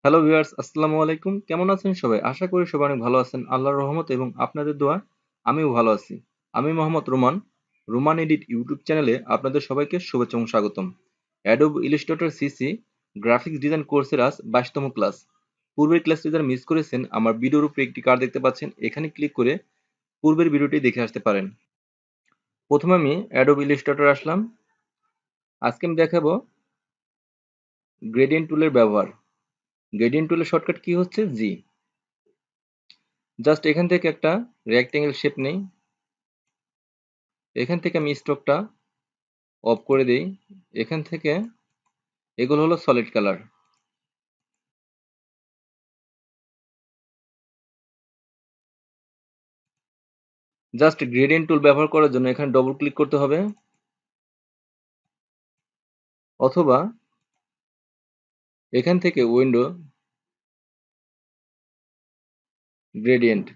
Hello viewers, আসসালামু আলাইকুম। কেমন আছেন সবাই? আশা করি সবাই অনেক ভালো আছেন। আল্লাহর রহমত এবং আপনাদের দোয়ায় আমিও ভালো আছি। আমি Mohammad Roman, Roman edit YouTube চ্যানেলে আপনাদের সবাইকে শুভেচ্ছা এবং স্বাগতম। Adobe Illustrator CC graphics design কোর্সের আজ 22তম ক্লাস। পূর্বের ক্লাসটি যারা মিস করেছেন, আমার ভিডিওর উপরে একটি কার্ড দেখতে পাচ্ছেন। এখানে ক্লিক করে পূর্বের ভিডিওটি দেখে আসতে পারেন। প্রথমে আমি Adobe Illustrator আসলাম। আজকে আমি দেখাবো গ্রেডিয়েন্ট টুলের ব্যবহার। গ্রেডিয়েন্ট টুলের শর্টকাট কি হচ্ছে? জি। জাস্ট এখান থেকে একটা রেক্ট্যাঙ্গেল শেপ নেই। এখান থেকে আমি স্ট্রোকটা অফ করে দেই। এখান থেকে এগুলো হলো সলিড কালার। জাস্ট গ্রেডিয়েন্ট টুল ব্যবহার করার জন্য এখানে ডবল ক্লিক করতে হবে, অথবা এখান থেকে উইন্ডো গ্রেডিয়েন্ট।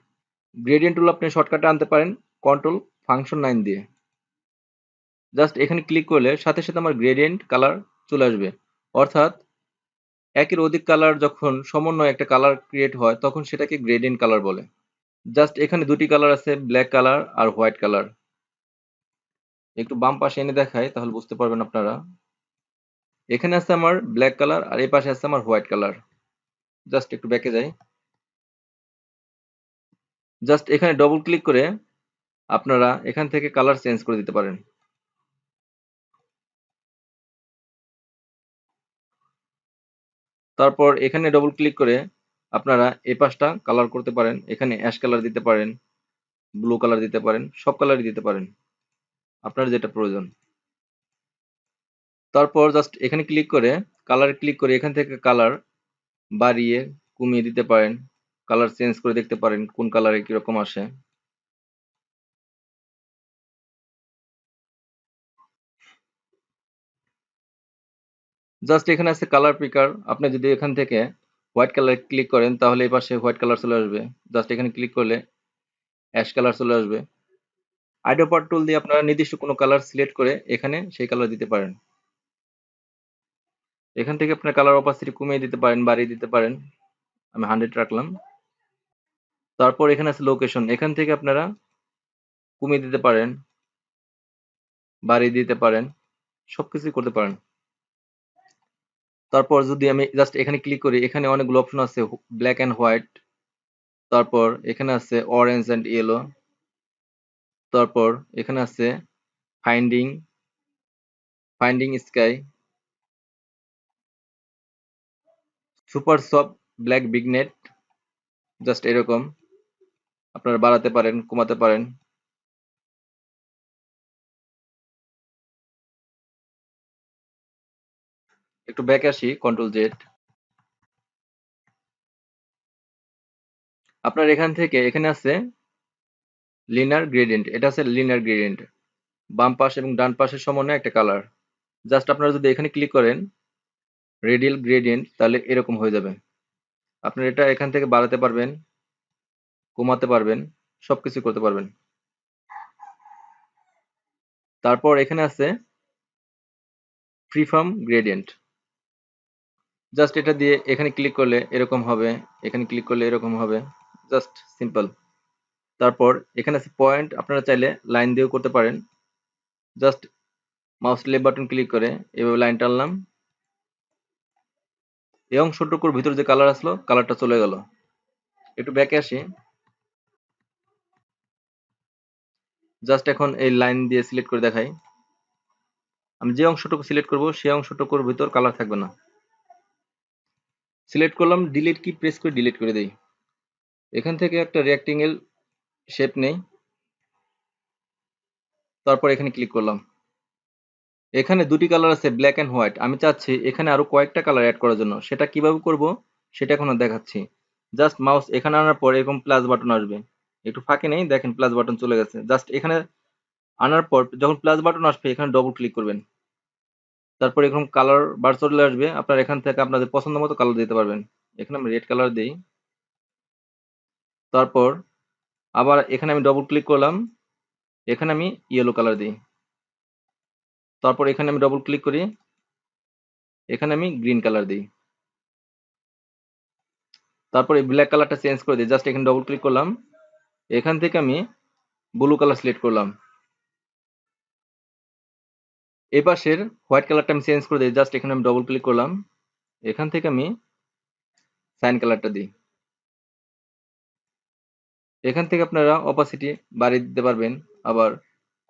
গ্রেডিয়েন্ট টুল আপনি শর্টকাটে আনতে পারেন কন্ট্রোল ফাংশন 9 দিয়ে। জাস্ট এখানে ক্লিক করলে সাথে সাথে আমার গ্রেডিয়েন্ট কালার চলে আসবে। অর্থাৎ একের অধিক কালার যখন সমন্বয়ে একটা কালার ক্রিয়েট হয় তখন সেটাকে গ্রেডিয়েন্ট কালার বলে। জাস্ট এখানে দুটি কালার আছে, ব্ল্যাক কালার আর হোয়াইট কালার। একটু বাম পাশে এনে দেখাই তাহলে বুঝতে পারবেন আপনারা। এখানে আছে আমার ব্ল্যাক কালার আর এই পাশে আছে আমার হোয়াইট কালার। জাস্ট একটু ব্যাকে যাই। জাস্ট এখানে ডবল ক্লিক করে আপনারা এখান থেকে কালার চেঞ্জ করে দিতে পারেন। তারপর এখানে ডবল ক্লিক করে আপনারা এই পাশটা কালার করতে পারেন। এখানে অ্যাশ কালার দিতে পারেন, ব্লু কালার দিতে পারেন, সব কালারই দিতে পারেন, আপনার যেটা প্রয়োজন। তারপর জাস্ট এখানে ক্লিক করে কালার ক্লিক করে এখান থেকে কালার বাড়িয়ে কমিয়ে দিতে পারেন। কালার চেঞ্জ করে দেখতে পারেন কোন কালারে কিরকম আসে। জাস্ট এখানে আছে কালার পিকার। আপনি যদি এখান থেকে হোয়াইট কালার ক্লিক করেন তাহলে এই পাশে হোয়াইট কালার চলে আসবে। জাস্ট এখানে ক্লিক করলে অ্যাশ কালার চলে আসবে। আইডোপার টুল দিয়ে আপনারা নির্দিষ্ট কোনো কালার সিলেক্ট করে এখানে সেই কালার দিতে পারেন। এখান থেকে আপনার কালার অপাসিটি কমিয়ে দিতে পারেন, বাড়িয়ে দিতে পারেন। আমি 100 রাখলাম। তারপর এখানে আছে লোকেশন। এখান থেকে আপনারা কমিয়ে দিতে পারেন, বাড়িয়ে দিতে পারেন, সবকিছুই করতে পারেন। তারপর যদি আমি জাস্ট এখানে ক্লিক করি, এখানে অনেকগুলো অপশন আছে, ব্ল্যাক অ্যান্ড হোয়াইট। তারপর এখানে আছে অরেঞ্জ অ্যান্ড ইয়েলো। তারপর এখানে আছে finding, finding sky, super soft black vignette. Just এরকম আপনারা বাড়াতে পারেন, কমাতে পারেন। একটু ব্যাক আসি, কন্ট্রোল জেড। আপনার এখান থেকে এখানে আছে লিনিয়ার গ্রেডিয়েন্ট। এটা আছে লিনিয়ার গ্রেডিয়েন্ট, বাম পাশ এবং ডান পাশের সমন্বয়ে একটা কালার। জাস্ট আপনারা যদি এখানে ক্লিক করেন রেডিয়াল গ্রেডিয়েন্ট তাহলে এরকম হয়ে যাবে। আপনারা এটা এখান থেকে বাড়াতে পারবেন, কমাতে পারবেন, সবকিছু করতে পারবেন। তারপর এখানে আছে ফ্রিফর্ম গ্রেডিয়েন্ট। জাস্ট এটা দিয়ে এখানে ক্লিক করলে এরকম হবে, এখানে ক্লিক করলে এরকম হবে। Just simple. তারপর এখানে আছে পয়েন্ট। আপনারা চাইলে লাইন দিয়েও করতে পারেন। Just mouse left button click করে এভাবে লাইন টানলাম। এই অংশটুকুর ভিতর যে কালার আসলো কালারটা চলে গেল। একটু ব্যাকে আসি। জাস্ট এখন এই লাইন দিয়ে সিলেক্ট করে দেখাই। আমি যে অংশটুকু সিলেক্ট করব সেই অংশটুকুর ভিতর কালার থাকবে না। সিলেক্ট করলাম, ডিলিট কি প্রেস করে ডিলিট করে দেই। এখান থেকে একটা রেক্টেঙ্গেল শেপ নেই। তারপর এখানে ক্লিক করলাম। এখানে দুটি কালার আছে, ব্ল্যাক এন্ড হোয়াইট। আমি চাচ্ছি এখানে আরো কয়েকটা কালার অ্যাড করার জন্য। সেটা কিভাবে করব সেটা এখন দেখাচ্ছি। জাস্ট মাউস এখানে আনার পর এরকম প্লাস বাটন আসবে। একটু ফাঁকে নেই, দেখেন প্লাস বাটন চলে গেছে। জাস্ট এখানে আনার পর যখন প্লাস বাটন আসবে এখানে ডবল ক্লিক করবেন। তারপর এরকম কালার বার চলে আসবে। আপনারা এখান থেকে আপনাদের পছন্দ মতো কালার দিতে পারবেন। এখানে আমি রেড কালার দিই। তারপর আবার এখানে আমি ডবল ক্লিক করলাম। এখানে আমি ইয়েলো কালার দিই। তারপর এখানে আমি ডবল ক্লিক করি। এখানে আমি গ্রিন কালার দিই। তারপর এই ব্ল্যাক কালারটা চেঞ্জ করে দিই, জাস্ট এখানে ডবল ক্লিক করলাম, এখান থেকে আমি ব্লু কালার সিলেক্ট করলাম। এই পাশের হোয়াইট কালারটা আমি চেঞ্জ করে দিই, জাস্ট এখানে আমি ডবল ক্লিক করলাম, এখান থেকে আমি সাইন কালারটা দিই। এখান থেকে আপনারা অপাসিটি বাড়িয়ে দিতে পারবেন, আবার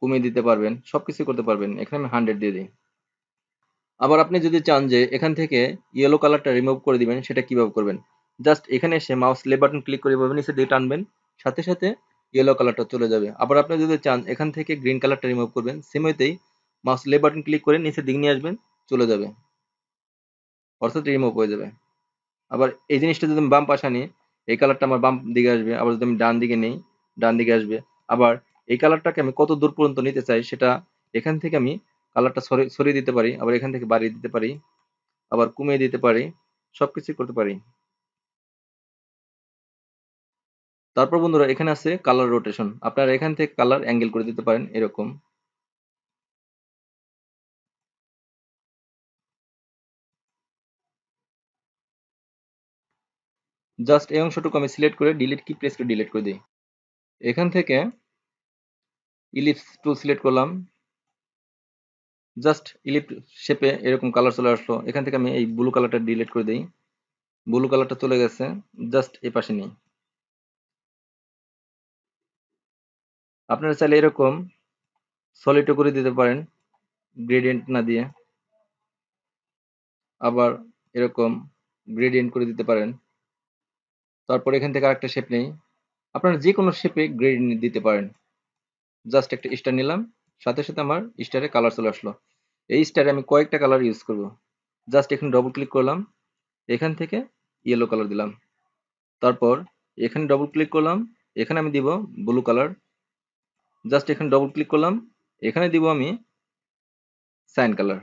কমিয়ে দিতে পারবেন, সবকিছু করতে পারবেন। এখানে আমি 100 দিয়ে দিই। আবার আপনি যদি চান যে এখান থেকে ইয়েলো কালারটা রিমুভ করে দিবেন, সেটা কিভাবে করবেন? জাস্ট এখানে এসে মাউস লেফট বাটন ক্লিক করে এভাবে নিচে দিয়ে টানবেন, সাথে সাথে ইয়েলো কালারটা চলে যাবে। আবার আপনি যদি চান এখান থেকে গ্রিন কালারটা রিমুভ করবেন, সেম ওয়েতেই মাউস লেফট বাটন ক্লিক করে নিচের দিকে নিয়ে আসবেন, চলে যাবে, অর্থাৎ রিমুভ হয়ে যাবে। আবার এই জিনিসটা যদি আমি বাম পাশে আনি, এই কালারটা আমার বাম দিকে আসবে। আবার যদি আমি ডান দিকে নেই, ডান দিকে আসবে। আবার এই কালারটাকে আমি কত দূর পর্যন্ত নিতে চাই, সেটা এখান থেকে আমি কালারটা সরিয়ে দিতে পারি, আবার এখান থেকে বাড়িয়ে দিতে পারি, আবার কমিয়ে দিতে পারি, সবকিছুই করতে পারি। তারপর বন্ধুরা এখানে আছে কালার রোটেশন, আপনারা এখান থেকে কালার অ্যাঙ্গেল করে দিতে পারেন এরকম। জাস্ট এই অংশটুকু আমি সিলেক্ট করে ডিলিট কি প্রেস করে ডিলিট করে দিই। এখান থেকে ইলিপস টুল সিলেক্ট করলাম, জাস্ট ইলিপস শেপে এরকম কালার চলে আসলো। এখান থেকে আমি এই ব্লু কালারটা ডিলিট করে দিই, ব্লু কালারটা চলে গেছে, জাস্ট এই পাশে নিই। আপনারা চাইলে এরকম সলিডও করে দিতে পারেন গ্রেডিয়েন্ট না দিয়ে, আবার এরকম গ্রেডিয়েন্ট করে দিতে পারেন। তারপর এখান থেকে আরেকটা শেপ নেই, আপনারা যে কোনো শেপে গ্রেডিয়েন্ট দিতে পারেন। জাস্ট একটা স্টার নিলাম, সাথে সাথে আমার স্টারে কালার চলে আসলো। এই স্টারে আমি কয়েকটা কালার ইউজ করব। জাস্ট এখানে ডবল ক্লিক করলাম, এখান থেকে ইয়েলো কালার দিলাম। তারপর এখানে ডবল ক্লিক করলাম, এখানে আমি দিব ব্লু কালার। জাস্ট এখানে ডবল ক্লিক করলাম, এখানে দিব আমি সাইন কালার।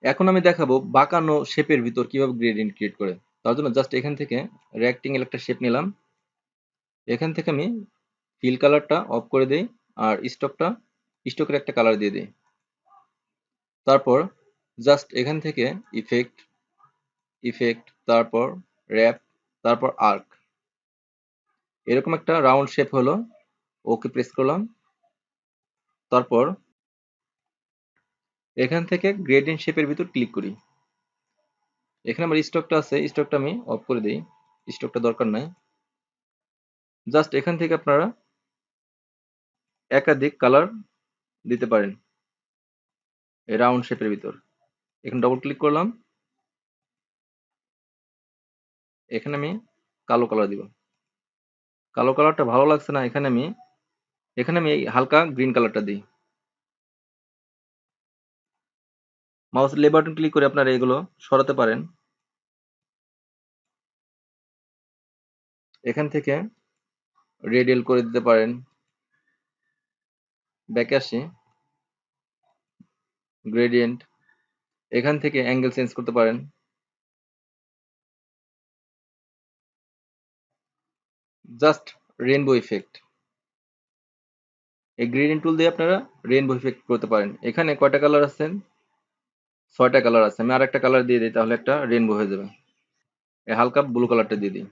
এখন আমি দেখাবো বাঁকানো শেপের ভিতর কিভাবে গ্রেডিয়েন্ট ক্রিয়েট করে। তার জন্য জাস্ট এখান থেকে রেক্টেঙ্গেল একটা শেপ নিলাম, এখান থেকে আমি ফিল কালারটা অফ করে দেই, আর স্টকের একটা কালার দিয়ে দিই। তারপর জাস্ট এখান থেকে ইফেক্ট, তারপর র্যাপ, তারপর আর্ক, এরকম একটা রাউন্ড শেপ হলো। ওকে প্রেস করলাম। তারপর এখান থেকে গ্রেডিয়েন্ট শেপের ভিতর ক্লিক করি। এখানে আমার স্টকটা আছে, স্টকটা আমি অফ করে দিই, স্টকটা দরকার নাই। জাস্ট এখান থেকে আপনারা একাধিক কালার দিতে পারেন এই রাউন্ড শেপের ভিতর। এখানে ডবল ক্লিক করলাম, এখানে আমি কালো কালার দিব। কালো কালারটা ভালো লাগছে না, এখানে আমি এই হালকা গ্রিন কালারটা দিই। মাউস লেফট বাটন ক্লিক করে আপনারা এগুলো সরাতে পারেন। এখান থেকে রেডিয়াল করে দিতে পারেন। ব্যাকে আসি, গ্রেডিয়েন্ট, এখান থেকে অ্যাঙ্গেল চেঞ্জ করতে পারেন। জাস্ট রেইনবো ইফেক্ট, এই গ্রেডিয়েন্ট টুল দিয়ে আপনারা রেইনবো ইফেক্ট করতে পারেন। এখানে কয়টা কালার আছেন? 6টা কালার আছে। আমি আরেকটা কালার দিয়ে দিই, তাহলে একটা রেইনবো হয়ে যাবে। এই হালকা ব্লু কালারটা দিয়ে দিই।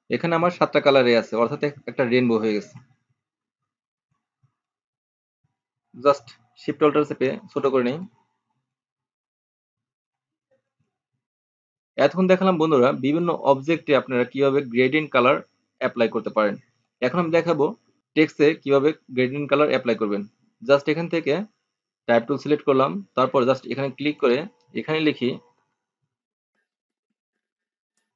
এখানে আমার 7টা কালারে আছে, অর্থাৎ একটা রেইনবো হয়ে গেছে। জাস্ট শিফট অল্টার চেপে ছোট করে নিই। এতক্ষণ দেখালাম বন্ধুরা বিভিন্ন অবজেক্টে আপনারা কিভাবে গ্রেডিয়েন্ট কালার অ্যাপ্লাই করতে পারেন। এখন আমি দেখাবো টেক্সটে কিভাবে গ্রেডিয়েন্ট কালার অ্যাপ্লাই করবেন। জাস্ট এখান থেকে টাইপ টুল সিলেক্ট করলাম, তারপর জাস্ট এখানে ক্লিক করে এখানে লিখি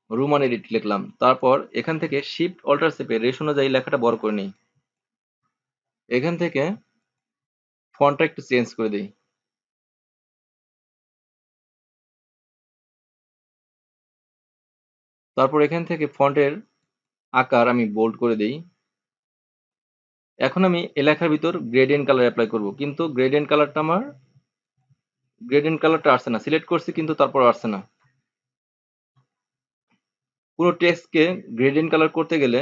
রোমান এডিট লিখলাম। তারপর এখান থেকে শিফট অল্টার চেপে রেশ অনুযায়ী লেখাটা বড় করে নিই। এখান থেকে ফন্টটা একটু চেঞ্জ করে দিই। তারপর এখান থেকে ফন্টের আকার আমি বোল্ড করে দিই। এখন আমি এই লেখার ভিতর গ্রেডিয়েন্ট কালার অ্যাপ্লাই করব, কিন্তু গ্রেডিয়েন্ট কালারটা আসছে না। সিলেক্ট করছি কিন্তু তারপর আসছে না। পুরো টেক্সটকে গ্রেডিয়েন্ট কালার করতে গেলে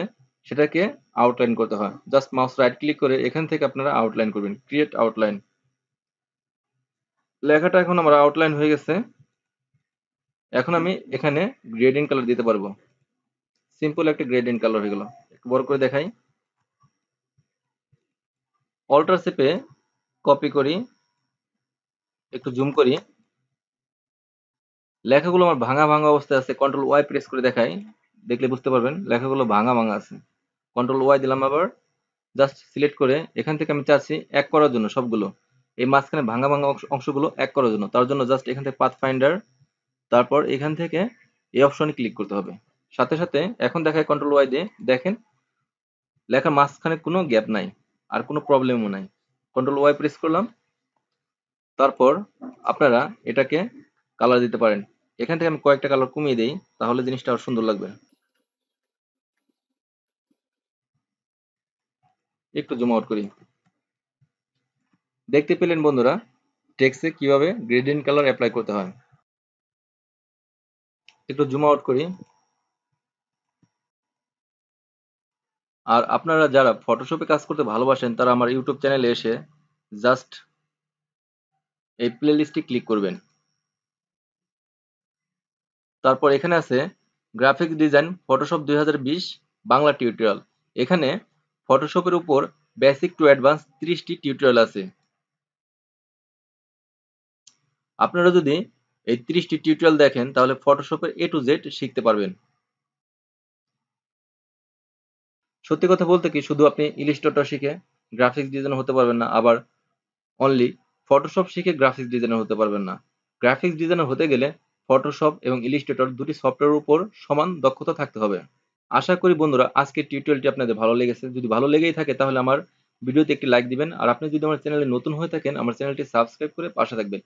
সেটাকে আউটলাইন করতে হয়। জাস্ট মাউস রাইট ক্লিক করে এখান থেকে আপনারা আউটলাইন করবেন, ক্রিয়েট আউটলাইন। লেখাটা এখন আমার আউটলাইন হয়ে গেছে। এখন আমি এখানে গ্রেডিয়েন্ট কালার দিতে পারবো। সিম্পল একটা গ্রেডিয়েন্ট কালার হয়ে গেল। একটু বড় করে দেখাই। অল্টার চেপে কপি করি, একটু জুম করি। লেখাগুলো আমার ভাঙা ভাঙা অবস্থায় আছে। কন্ট্রোল ওয়াই প্রেস করে দেখাই, দেখলে বুঝতে পারবেন লেখাগুলো ভাঙা ভাঙা আছে। কন্ট্রোল ওয়াই দিলাম আবার, জাস্ট সিলেক্ট করে এখান থেকে আমি চাচ্ছি এক করার জন্য সবগুলো, এই মাঝখানে ভাঙা ভাঙা অংশগুলো এক করার জন্য। তার জন্য জাস্ট এখান থেকে পাথ ফাইন্ডার, তারপর এখান থেকে এই অপশনে ক্লিক করতে হবে। সাথে সাথে এখন দেখায় কন্ট্রোল ওয়াই দিয়ে, দেখেন লেখার মাঝখানে কোনো গ্যাপ নাই, আর কোনো প্রবলেমও নাই। কন্ট্রোল ওয়াই প্রেস করলাম, তারপর আপনারা এটাকে কালার দিতে পারেন। এখান থেকে আমি কয়েকটা কালার কমিয়ে দিই, তাহলে জিনিসটা আরো সুন্দর লাগবে। একটু জুম আউট করি। দেখতে পেলেন বন্ধুরা টেক্সটে কিভাবে গ্রেডিয়েন্ট কালার অ্যাপ্লাই করতে হয়। একটু জুম আউট করি। আর আপনারা যারা ফটোশপে কাজ করতে ভালোবাসেন তারা আমার ইউটিউব চ্যানেলে এসে জাস্ট এই প্লে লিস্টে ক্লিক করবেন। তারপর এখানে আছে graphics design Photoshop 2020 Bangla tutorial. এখানে ফটোশপের উপর বেসিক টু অ্যাডভান্স 30টি টিউটোরিয়াল আছে। আপনারা যদি এই 30টি টিউটোরিয়াল দেখেন তাহলে ফটোশপের এ টু জেড শিখতে পারবেন। সত্যি কথা বলতে কি, শুধু আপনি ইলিস্ট্রেটর শিখে গ্রাফিক্স ডিজাইনার হতে পারবেন না, আবার অনলি ফটোশপ শিখে গ্রাফিক্স ডিজাইনার হতে পারবেন না। গ্রাফিক্স ডিজাইনার হতে গেলে ফটোশপ এবং ইলিস্ট্রেটর দুটি সফটওয়্যারের উপর সমান দক্ষতা থাকতে হবে। আশা করি বন্ধুরা আজকের টিউটোরিয়ালটি আপনাদের ভালো লেগেছে। যদি ভালো লেগেই থাকে তাহলে আমার ভিডিওতে একটি লাইক দিবেন। আর আপনি যদি আমার চ্যানেলে নতুন হয়ে থাকেন আমার চ্যানেলটি সাবস্ক্রাইব করে পাশে থাকবেন।